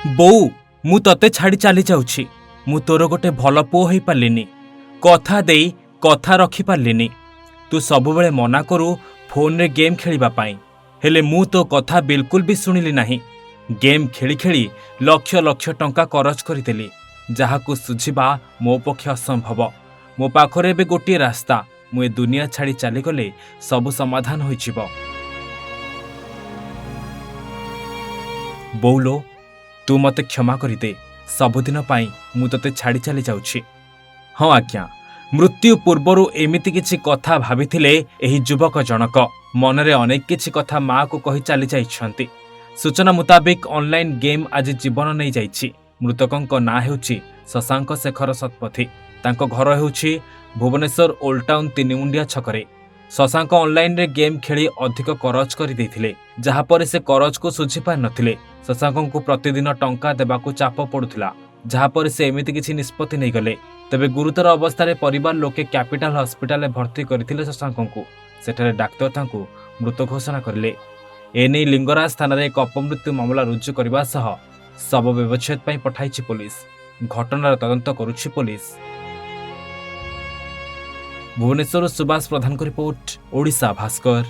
ବୋଉ ମୁଁ ତତେ ଛାଡ଼ି ଚାଲି ଯାଉଛି। ମୁଁ ତୋର ଗୋଟେ ଭଲ ପୁଅ ହେଇପାରିଲିନି। କଥା ଦେଇ କଥା ରଖିପାରିଲିନି। ତୁ ସବୁବେଳେ ମନା କରୁ ଫୋନରେ ଗେମ୍ ଖେଳିବା ପାଇଁ, ହେଲେ ମୁଁ ତୋ କଥା ବିଲକୁଲ ବି ଶୁଣିଲି ନାହିଁ। ଗେମ୍ ଖେଳି ଖେଳି ଲକ୍ଷ ଲକ୍ଷ ଟଙ୍କା ଖରଚ କରିଦେଲି, ଯାହାକୁ ସୁଝିବା ମୋ ପକ୍ଷେ ଅସମ୍ଭବ। ମୋ ପାଖରେ ଏବେ ଗୋଟିଏ ରାସ୍ତା, ମୁଁ ଏ ଦୁନିଆ ଛାଡ଼ି ଚାଲିଗଲେ ସବୁ ସମାଧାନ ହୋଇଯିବ। ବୋଉଲୋ, ତୁ ମୋତେ କ୍ଷମା କରିଦେ। ସବୁଦିନ ପାଇଁ ମୁଁ ତତେ ଛାଡ଼ି ଚାଲି ଯାଉଛି। ହଁ ଆଜ୍ଞା, ମୃତ୍ୟୁ ପୂର୍ବରୁ ଏମିତି କିଛି କଥା ଭାବିଥିଲେ ଏହି ଯୁବକ ଜଣକ। ମନରେ ଅନେକ କିଛି କଥା ମାଆକୁ କହି ଚାଲି ଯାଇଛନ୍ତି। ସୂଚନା ମୁତାବିକ ଅନଲାଇନ୍ ଗେମ୍ ଆଜି ଜୀବନ ନେଇଯାଇଛି। ମୃତକଙ୍କ ନାଁ ହେଉଛି ଶଶାଙ୍କ ଶେଖର ଶତପଥୀ। ତାଙ୍କ ଘର ହେଉଛି ଭୁବନେଶ୍ୱର ଓଲ୍ଡ ଟାଉନ୍ ତିନିମୁଣ୍ଡିଆ ଛକରେ। ଶଶାଙ୍କ ଅନଲାଇନରେ ଗେମ୍ ଖେଳି ଅଧିକ କରଜ କରିଦେଇଥିଲେ, ଯାହାପରେ ସେ କରଜକୁ ଶୁଝି ପାରିନଥିଲେ। ଶଶାଙ୍କଙ୍କୁ ପ୍ରତିଦିନ ଟଙ୍କା ଦେବାକୁ ଚାପ ପଡୁଥିଲା, ଯାହାପରେ ସେ ଏମିତି କିଛି ନିଷ୍ପତ୍ତି ନେଇଗଲେ। ତେବେ ଗୁରୁତର ଅବସ୍ଥାରେ ପରିବାର ଲୋକେ କ୍ୟାପିଟାଲ ହସ୍ପିଟାଲରେ ଭର୍ତ୍ତି କରିଥିଲେ ଶଶାଙ୍କଙ୍କୁ। ସେଠାରେ ଡାକ୍ତର ତାଙ୍କୁ ମୃତ ଘୋଷଣା କରିଲେ। ଏନେଇ ଲିଙ୍ଗରାଜ ଥାନାରେ ଏକ ଅପମୃତ୍ୟୁ ମାମଲା ରୁଜୁ କରିବା ସହ ଶବ ବ୍ୟବଚ୍ଛେଦ ପାଇଁ ପଠାଇଛି ପୋଲିସ। ଘଟଣାର ତଦନ୍ତ କରୁଛି ପୋଲିସ। ଭୁବନେଶ୍ୱର ସୁବାସ ପ୍ରଧାନଙ୍କ ରିପୋର୍ଟ, ଓଡ଼ିଶା ଭାସ୍କର।